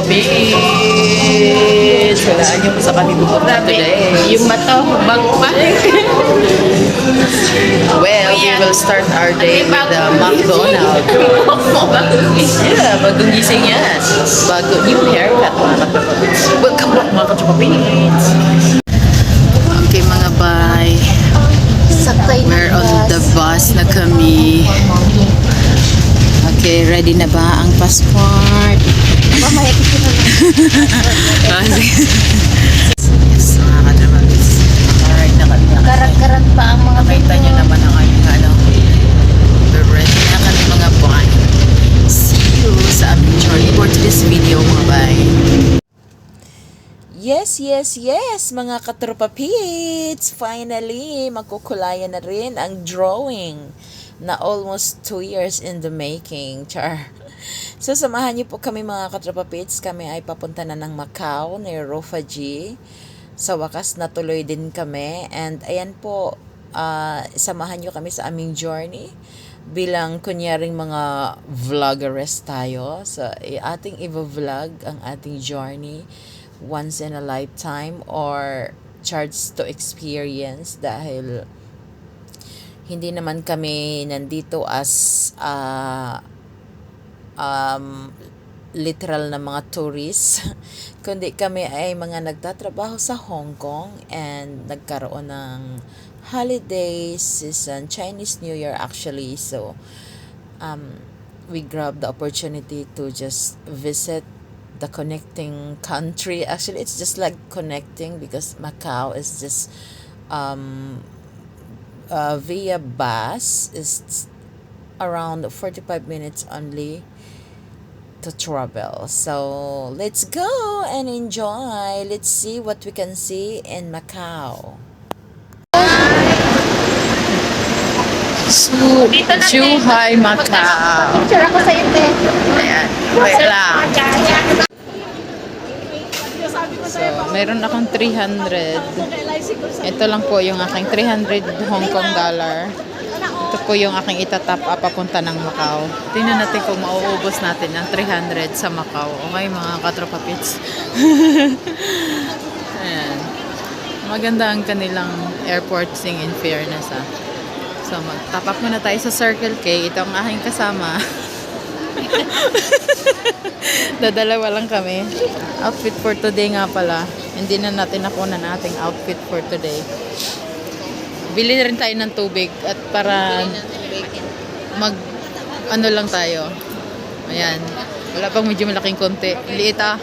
Beach! Walaan niyo kung sa kami pupunta today. Yung mata, bago pa. Well, we will start our day with the McDonald's. Yeah, bagong gising yan. Bago, new haircut mga katropa. Welcome back mga katropa Beach! Okay mga bye. We're on the bus na kami. Okay, ready na ba ang passport? Mamaya ko na. Yes, mga kadramatis. Alright, na kami. Karat-karat pa ang mga Nakita nyo naman ang aming ano. We're ready na kami mga buwan. See you sa aming journey for today's video mga bye. Yes, mga katropa Pits! Finally, magkukulayan na rin ang drawing na almost 2 years in the making. Char. So, samahan niyo po kami mga katropa Pits. Kami ay papunta na ng Macau, ni Rofa G. Sa wakas, natuloy din kami. And ayan po, samahan niyo kami sa aming journey. Bilang kunyaring mga vloggeress tayo. So, ating i-vlog ang ating journey once in a lifetime or charged to experience dahil hindi naman kami nandito as literal na mga tourists kundi kami ay mga nagtatrabaho sa Hong Kong and nagkaroon ng holiday season, Chinese New Year actually, so we grabbed the opportunity to just visit the connecting country. Actually, it's just like connecting because Macau is just via bus is around 45 minutes only to travel. So let's go and enjoy. Let's see what we can see in Macau. Zhuhai, Macau. Picture ako sa ite. Ayan, wait lang. So, meron akong 300. Ito lang po yung aking 300 Hong Kong dollar. Ito po yung aking itatap up papunta ng Macau. Tingnan natin kung mauubos natin ang 300 sa Macau. Okay mga katropa Pits. Ayan. Maganda ang kanilang airport sing in fairness ah. So, mag-top up muna tayo sa Circle K. Ito ang aking kasama. Dadalawa lang kami. Outfit for today nga pala. Hindi na natin nakuha na ating outfit for today. Bili na rin tayo ng tubig at para mag ano lang tayo. Ayan. Wala pang medyo malaking konti. Liit ah.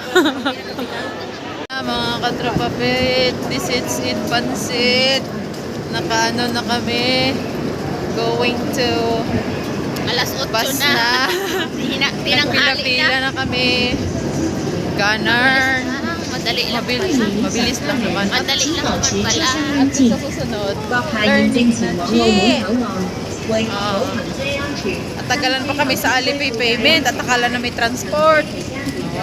Mga katropa Pit, this is in Pansit. Nakaano na kami. Going to Alas 8 bus na. Nagpila-pila na kami. Gunner. Madali lang. Mabilis lang naman. Madali lang naman pala. At sa susunod, learning na at tagalan pa kami sa Alipay payment at akala na may transport.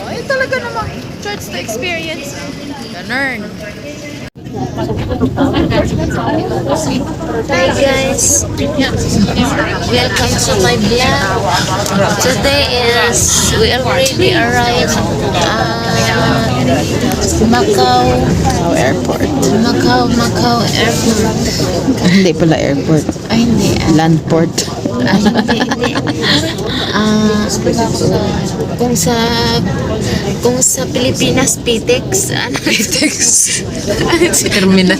Oh, talaga namang charge to experience. Gunner. Hi guys, welcome to my vlog. Today is we already arrived Macau Airport. Macau Airport. Hindi pala airport. Ay hindi. Landport. Ay hindi. Kung sa Pilipinas Pitex. Pitex. Terminal.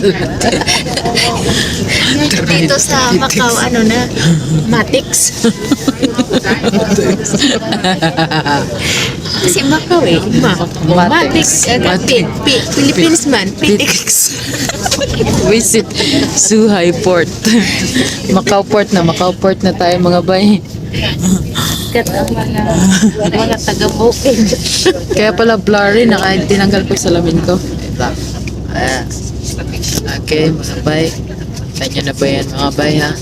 Dito sa Macau ano na Matix. Kasi Macau eh. Matix. Philippines man. Pitex. Visit Zhuhai Port. Macau Port na tayo mga bay. Kat ang mga taga-booking. Kaya pala blurry na kahit tinanggal ko sa salamin ko. Ito. Ayan. Okay, mga bay. Kanya na ba yan mga bay ha?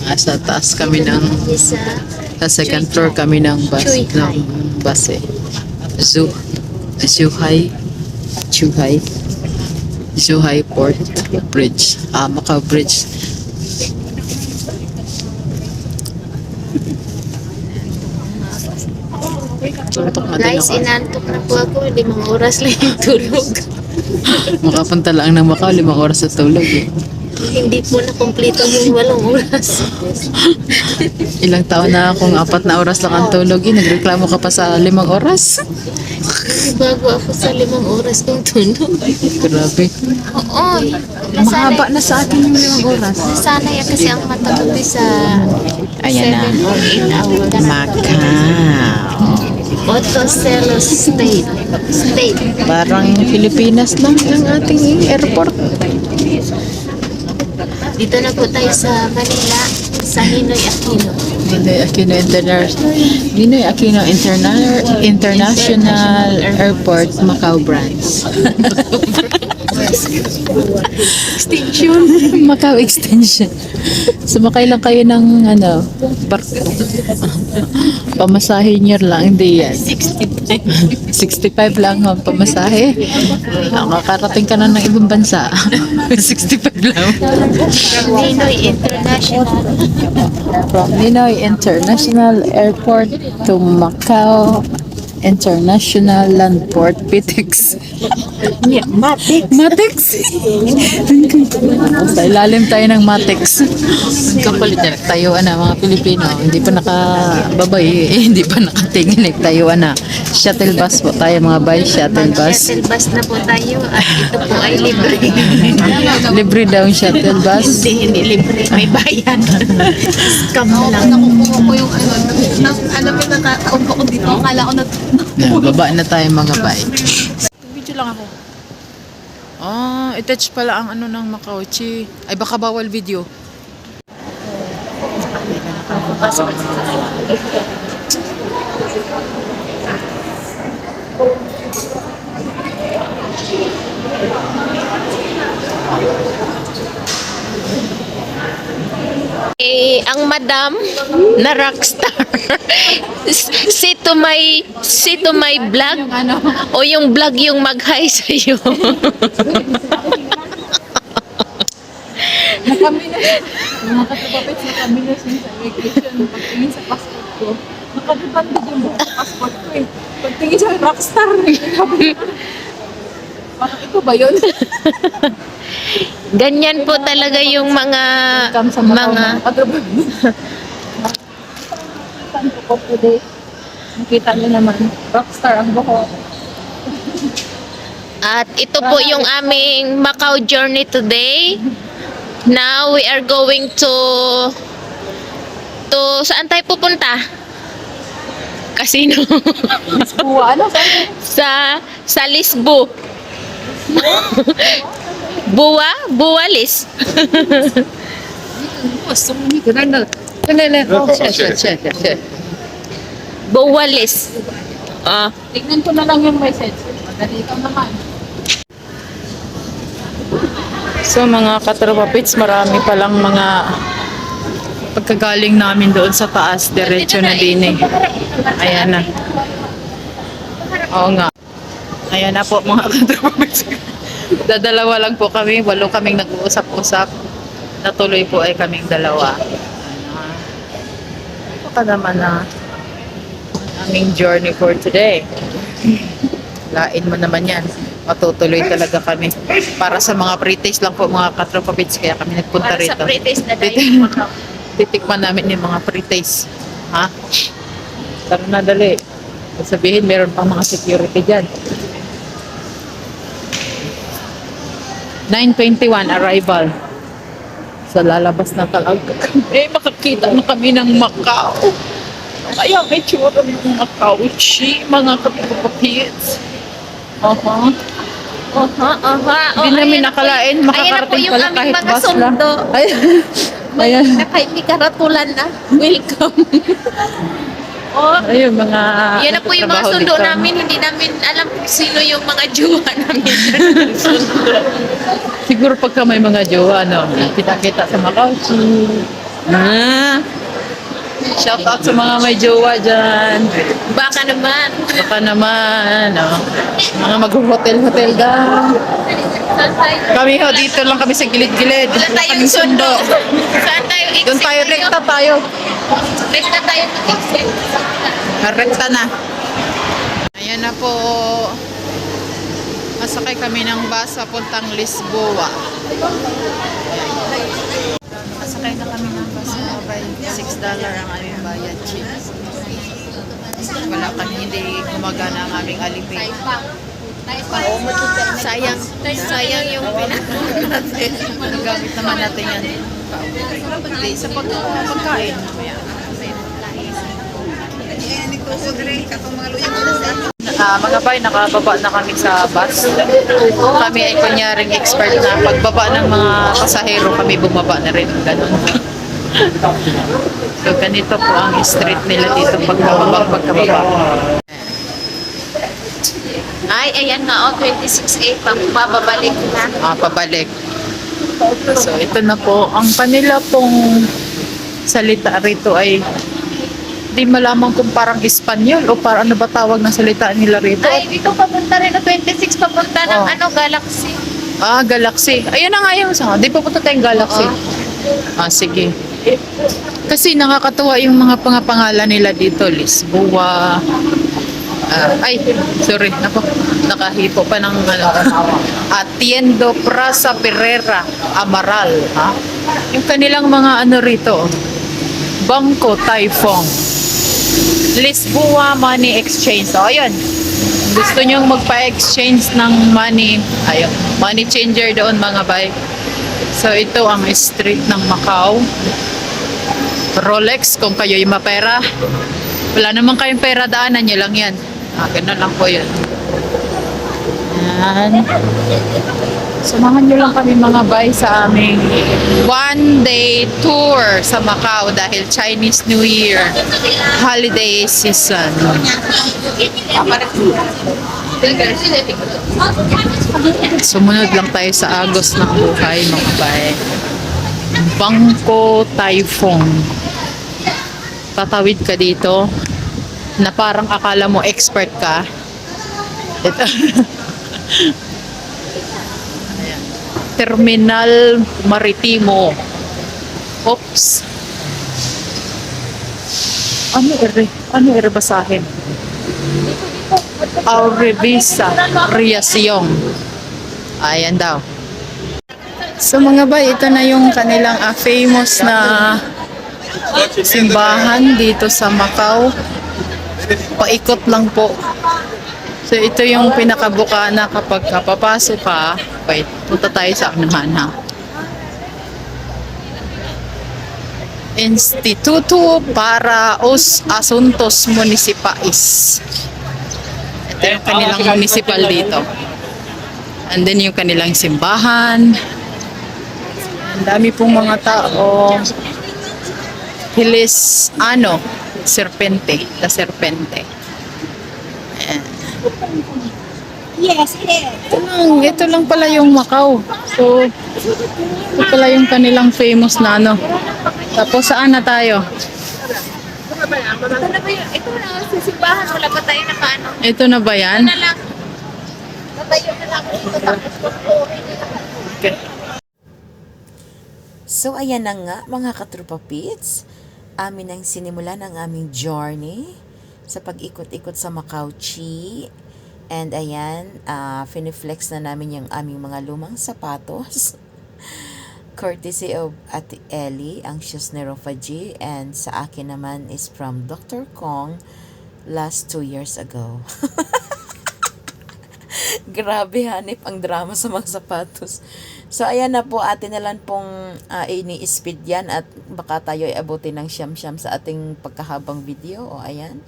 Nasa taas kami ng sa second floor kami ng bus eh. Zhuhai Port Bridge. Macau Bridge. Suntok natin Guys, ako. inantok na po ako. 5 oras lang yung tulog. Makapunta lang ng Macau, 5 oras sa tulog eh. Hindi po na kompleto yung 8 oras. Ilang taon na akong 4 na oras lang ang tulog eh. Nagreklamo ka pa sa 5 oras. Bago ako sa 5 oras kong tulog. Grabe. Oo. Mahaba na sa akin yung 5 oras. Nasanay kasi ang mata ko sa Ayan na. 7 or 8 hours. Macau. Otocelo State. Parang Pilipinas lang ang ating airport. Dito na po tayo sa Manila, sa Ninoy Aquino. Ninoy Aquino International Airport, Macau branch. Extension. Macau extension. Sumakay lang kayo ng barko. Pamasahe niyo lang, hindi yan. 65 lang ang pamasahe. Makakarating ka na ng ibang bansa. 65 lang. Ninoy International. From Ninoy International Airport to Macau International Landport, PITX. Matex. Sa ilalim tayo ng Matex. Kapalit na tayuan na mga Pilipino. Hindi pa nakababay, hindi pa nakatingin. Tayuan na. Shuttle bus po tayo mga bay. Shuttle bus. Shuttle bus na po tayo at ito po ay libre. Libre daw yung shuttle bus. Hindi libre, may bayan. Scam lang. Nakukuha ko yung alam mo nakakaumpa ko dito. Akala ko na Baba na tayo mga bay. Video lang ako. I-touch pala ang ng Macauchi. Ay baka bawal video. Ang madam na rockstar. see to my vlog. O yung vlog yung mag-hi sa'yo. kami na, mga katapapit na kami na sa immigration. Pagtingin sa passport ko, nakadepandid yung buong passport ko eh. Pagtingin sa rockstar, parang ito ba yun? Ganyan po talaga yung mga Tanto ko today. Nakita niyo naman, rockstar ang buhok. At ito po yung aming Macau journey today. Now we are going to saan tayo pupunta? Casino. Buwa, ano? sa Lisbo. Buwalis. Buwalis. Tignan ko na lang yung message. Madali ka naman. So mga katropapits, marami palang mga pagkagaling namin doon sa taas, diretso na din eh. Ayan na. Oo nga. Ayan na po mga katropapits. Dadalawa lang po kami, 8 kaming nag-uusap-usap. Natuloy po ay kaming dalawa. Ito ka naman na aming journey for today. Lain mo naman yan. Matutuloy talaga kami. Para sa mga pre-taste lang po mga katropapits, kaya kami nagpunta Para sa rito. pre-taste na tayo. Titikman namin yung mga pre-taste. Ha? Tara na dali. Sabihin, meron pang mga security dyan. 9:21 arrival. So lalabas na talaga kami. Makakita na kami ng Macau. Kaya may tsura ng Macau. Mga katropapits. Hindi namin nakalain, makakarating pala kahit bus lang. Ayan. May karatulan na. Welcome. Ayun, mga Yan na po yung mga trabaho sundo dito. namin. Hindi namin alam kung sino yung mga jowa namin. Siguro pagka may mga jowa, kita-kita sa Macau. Shout out sa mga may jowa dyan. Baka naman. Baka naman, mga mag-hotel-hotel ka. Kami ho, dito lang kami sa gilid-gilid. Wala kaming sundo. Saan tayo exit? Doon tayo, rekta tayo. Rekta tayo mag-exit. Rekta na. Ayan na po. Masakay kami ng bus papuntang Lisboa. Masakay na kami ng bus na by $6 ang aming bayad. Chips. Wala kami, hindi gumagana ang aming Alipay. Sayang yung pinakain natin. Gamit naman natin yan. Hindi, sa pagkain. Mga bay, nakababa na kami sa bus. Kami ay kunyaring expert na pagbaba ng mga pasahero, kami bumaba na rin. Ganun. So, ganito po ang street nila dito pagkababa. Ay, ayan nga, 26.8 pang bababalik na. Pabalik. So, ito na po. Ang kanila pong salita rito ay di malaman kung parang Espanyol o parang ano ba tawag ng salita nila rito. Ay, dito papunta rin na 26 papunta ng Oh. Galaxy. Galaxy. Ayun na nga yung sa. Di pa punta tayong Galaxy. Sige. Kasi nakakatuwa yung mga pangalan nila dito. Lisboa. Sorry. Nakahipo pa ng Atiendo Praza Pereira Amaral. Yung kanilang mga ano rito. Bangko Typhoon. Lisboa Money Exchange. So, ayun. Gusto nyong magpa-exchange ng money. Ayun. Money changer doon mga bay. So, ito ang street ng Macau. Rolex, kung kayo'y mapera. Wala naman kayong pera, daanan nyo lang yan. Ganun lang po yun. Yan. Samahan nyo lang kami mga bay sa aming one-day tour sa Macau dahil Chinese New Year holiday season. Sumunod lang tayo sa agos ng buhay mga bay. Bangko Typhoon. Tatawid ka dito na parang akala mo expert ka. Ito. Terminal Maritimo. Oops. Ano ere basahin? Aurevisa Riasyong. Ayan daw. So mga bay, ito na yung kanilang famous na simbahan dito sa Macau. Paikot lang po. So ito yung pinakabukana kapag papasok ka. Wait, punta tayo sa unahan. Instituto para os Asuntos Municipais. Ito yung kanilang municipal dito. And then yung kanilang simbahan. Ang dami pong mga tao. Hilis, Serpente. The Serpente. Ayan. Yes, it is. Ito lang pala yung Macau. So, ito pala yung kanilang famous na Tapos saan na tayo? Ito na ba yun? Ito na, sa simbahan, wala pa tayo nakaano. Ito na ba yan? Ito na lang. Natayo na lang dito tapos Okay. So, ayan na nga mga katrupa pits. Amin ang sinimulan ang aming journey sa pag-ikot-ikot sa Macau Chi. And ayan, finiflex na namin yung aming mga lumang sapatos. Courtesy of Ate Ellie, ang shoes ni Rofa G. And sa akin naman is from Dr. Kong last 2 years ago. Grabe hanip ang drama sa mga sapatos. So ayan na po, atin na lang pong ini-speed yan at baka tayo ay abutin ng siyam-siyam sa ating pagkahabang video. O ayan,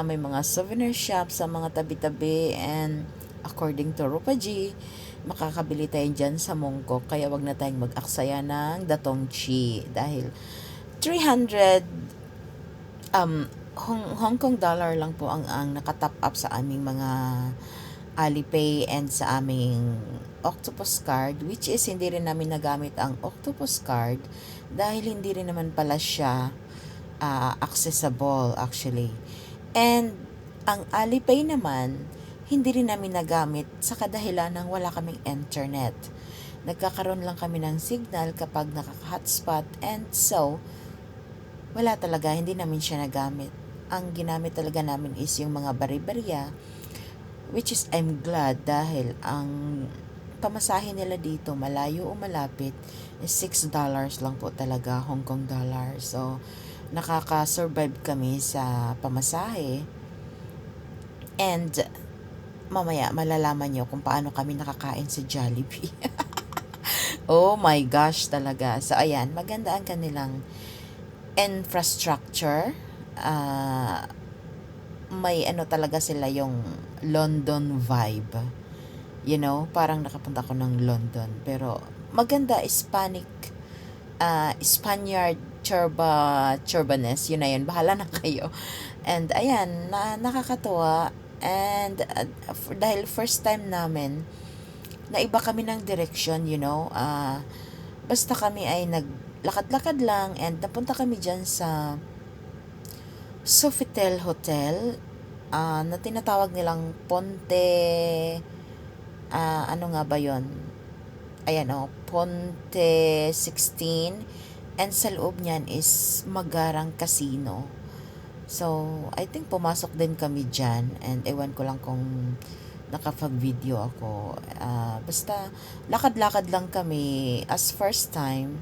may mga souvenir shop sa mga tabi-tabi and according to Rupa G, makakabili tayo dyan sa Mongkok. Kaya wag na tayong mag-aksaya ng Datong Chi dahil 300 Hong Kong dollar lang po ang nakatap up sa aming mga Alipay and sa aming Octopus card, which is hindi rin namin nagamit ang Octopus card dahil hindi rin naman pala siya accessible actually. And ang Alipay naman, hindi rin namin nagamit sa kadahilan ng wala kaming internet. Nagkakaroon lang kami ng signal kapag nakaka-hotspot, and so, wala talaga, hindi namin siya nagamit. Ang ginamit talaga namin is yung mga bari-bariya, which is I'm glad dahil ang pamasahe nila dito, malayo o malapit, is $6 lang po talaga, Hong Kong dollar. So, nakaka-survive kami sa pamasahe. And, mamaya, malalaman nyo kung paano kami nakakain sa Jollibee. Oh my gosh talaga. So, ayan, maganda ang kanilang infrastructure. May ano talaga sila yung London vibe. You know, parang nakapunta ako ng London. Pero, maganda, Spaniard, Churbanes, yun na yun, bahala na kayo. And ayan, nakakatuwa. And dahil first time namin, naiba kami ng direction, you know. Basta kami ay naglakad-lakad lang and napunta kami dyan sa Sofitel Hotel na tinatawag nilang Ponte, ano nga ba yon? Ayan Ponte 16. And sa loob niyan is Magarang Casino. So, I think pumasok din kami dyan. And ewan ko lang kung nakapag-video ako. Basta, lakad-lakad lang kami. As first time,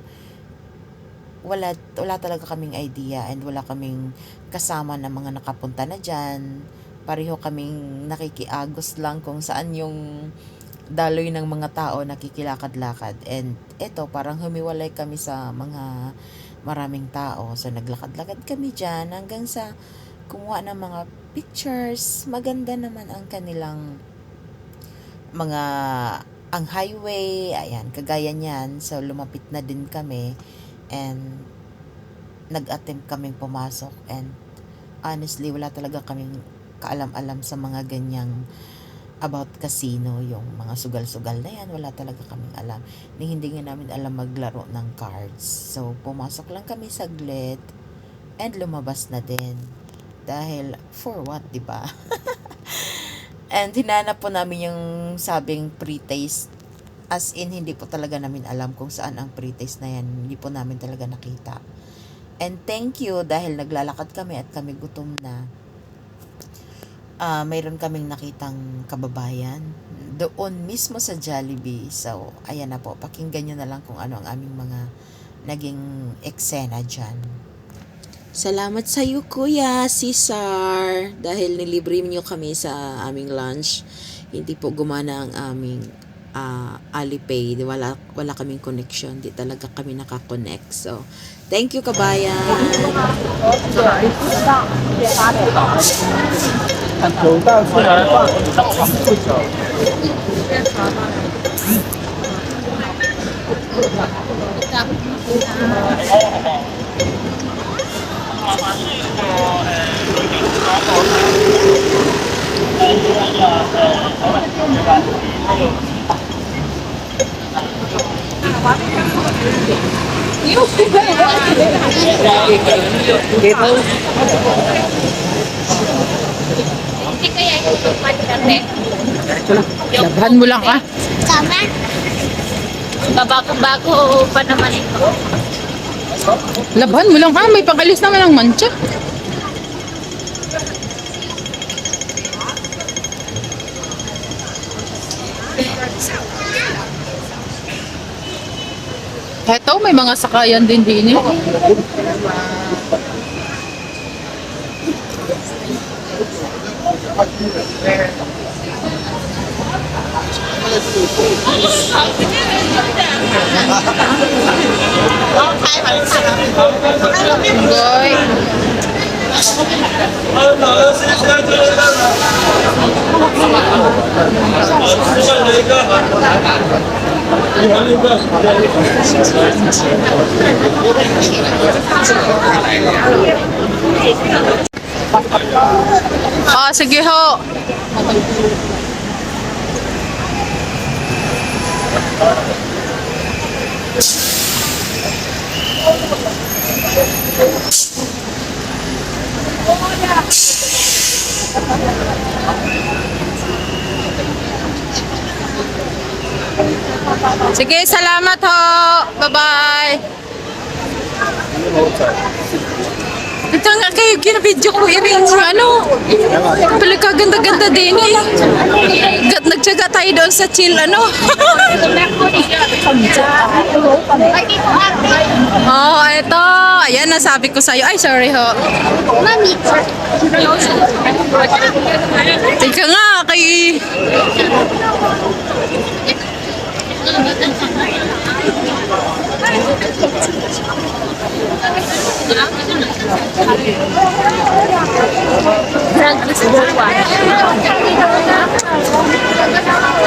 wala talaga kaming idea and wala kaming kasama na mga nakapunta na dyan. Pareho kaming nakikiagos lang kung saan yung daloy ng mga tao nakikilakad-lakad. And eto, parang humiwalay kami sa mga maraming tao. So, naglakad-lakad kami dyan hanggang sa kumuha ng mga pictures. Maganda naman ang kanilang mga, ang highway, ayan, kagaya niyan. So, lumapit na din kami and nag-attempt kaming pumasok. And honestly, wala talaga kaming kaalam-alam sa mga ganyang about casino, yung mga sugal-sugal na yan, wala talaga kaming alam. Hindi nga namin alam maglaro ng cards. So, pumasok lang kami saglit and lumabas na din. Dahil, for what, diba? And hinanap po namin yung sabing pre-taste. As in, hindi po talaga namin alam kung saan ang pre-taste na yan. Hindi po namin talaga nakita. And thank you dahil naglalakad kami at kami gutom na. Mayroon kaming nakitang kababayan doon mismo sa Jollibee. So, ayan na po. Pakinggan nyo na lang kung ano ang aming mga naging eksena dyan. Salamat sa iyo, Kuya Cesar, dahil nilibre niyo kami sa aming lunch. Hindi po gumana ang aming Alipay. Wala kaming connection. Di talaga kami nakakonect. So, thank you, kabayan. Hindi kaya yung tupad kami. Laban mo lang ka. Tama. Babago-bago pa naman ito. Laban mo lang ka. May pangalis naman ang mancha. Eto, may mga sakayan din din eh. Goy. Sige ho. Sige, salamat ho. Bye-bye. Ito nga kayo, ginabidyo ko earrings yung ano. Pala kaganda-ganda din eh. Nagtsaga tayo doon sa chill ano. Oh, eto. Ayan, nasabi ko sa'yo. Ay, sorry ho. Mami. Tika nga, kay...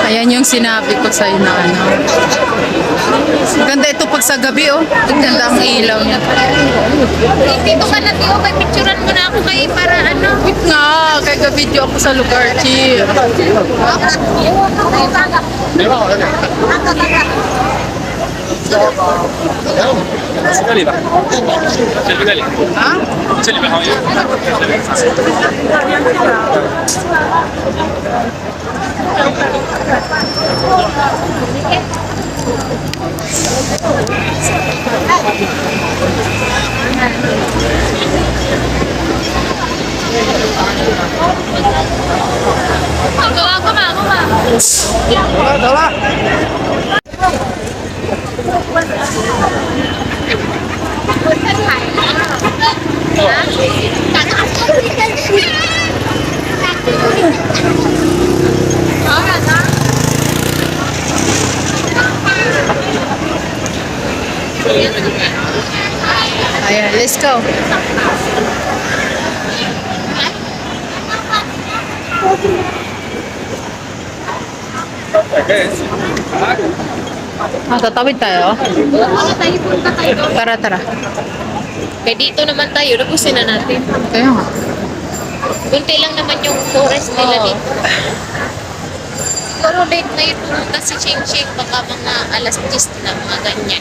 Ayan yung sinabi ko sa'yo na ano. Ganda ito pag sa gabi oh. Ang ganda ang ilaw niya. Dito ka na, Tio. May picturean mo na ako kayo para ano. Wait nga, kay video ako sa lugar, Chi. Gawa ko ma, Ayan, let's go. Tatawid tayo? Tara, tara. Kaya dito naman tayo, napusin na natin. Kaya nga. Kunti lang naman yung forest nila Oo. dito. Siguro late na yun pumunta si Ching Ching, baka mga alas 10 na, mga ganyan.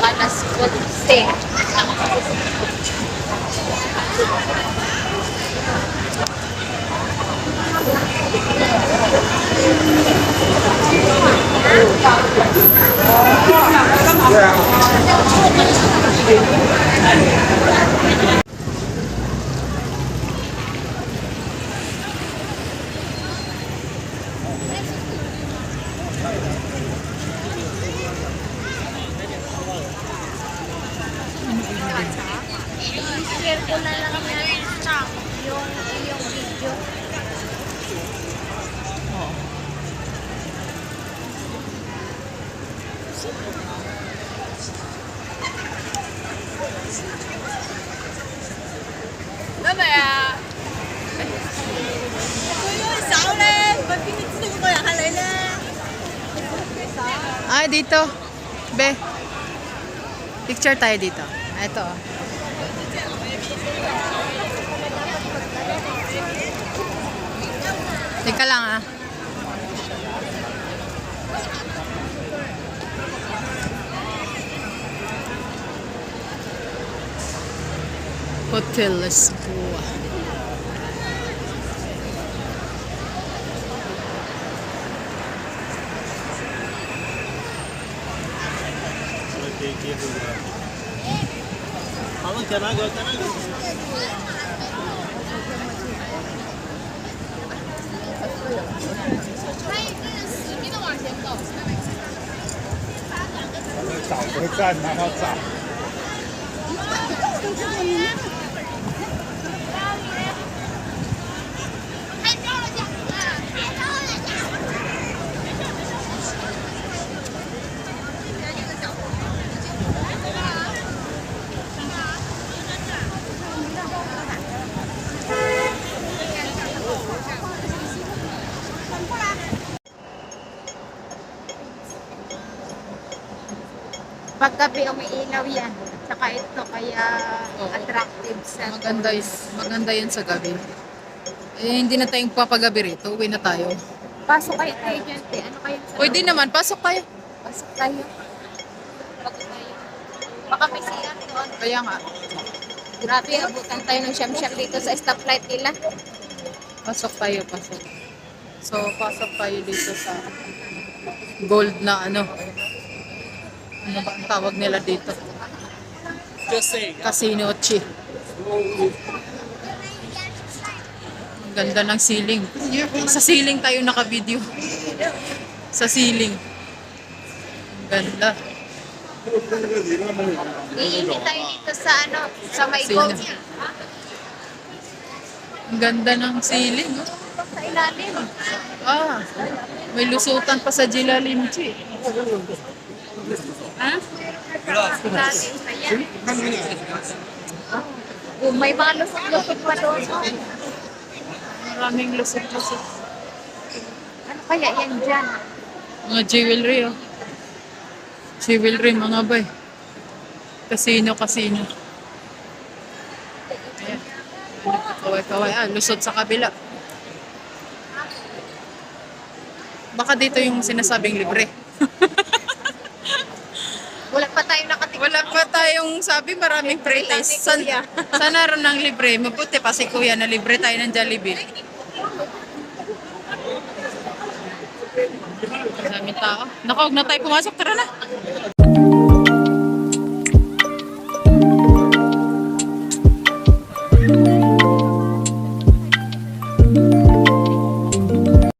Alas 11. Share ko na lang yung video. Ay, dito. Be. Picture tayo dito. Ito. Teka lang ah. Hotel Lisboa. Paggabi umiilaw yan. Saka ito kaya attractive sa Maganda yan sa gabi. Eh, hindi na tayong papagabi rito. Uwi na tayo. Pasok kayo tayo dyan. Ano kayo sa Pwede naman, pasok tayo. Pasok tayo. Bago tayo. Baka may CR doon. Kaya nga. Grabe, abutan tayo ng siyam-siyam dito sa stoplight nila. Pasok tayo, pasok. So, pasok tayo dito sa gold na ano. Ano ba ang tawag nila dito? Casino Chi. Ang ganda ng ceiling. Sa ceiling tayo naka-video. Sa ceiling. Ang ganda. Iinit tayo dito sa ano, sa may Sino? gold. Ang ganda ng ceiling. Oh. Sa ilalim. Ah, may lusutan pa sa Jilalimchi. Ha? Sa ilalim pa yan. Oh, may mga lusot-lusot pa doon. Oh. Maraming lusot-lusot. Ano kaya yan dyan? Mga jewelry, oh. Jewelry, mga bay. Casino. Ayan. Kaway-kaway. Ah, lusot sa kabila. Baka dito yung sinasabing libre. Wala pa tayo nakatingin. Wala pa tayong sabi, maraming pre-taste. Sana rin ng libre. Mabuti pa si Kuya na libre tayo ng Jollibee. Maraming tao. Naku, huwag na tayo pumasok. Tara na.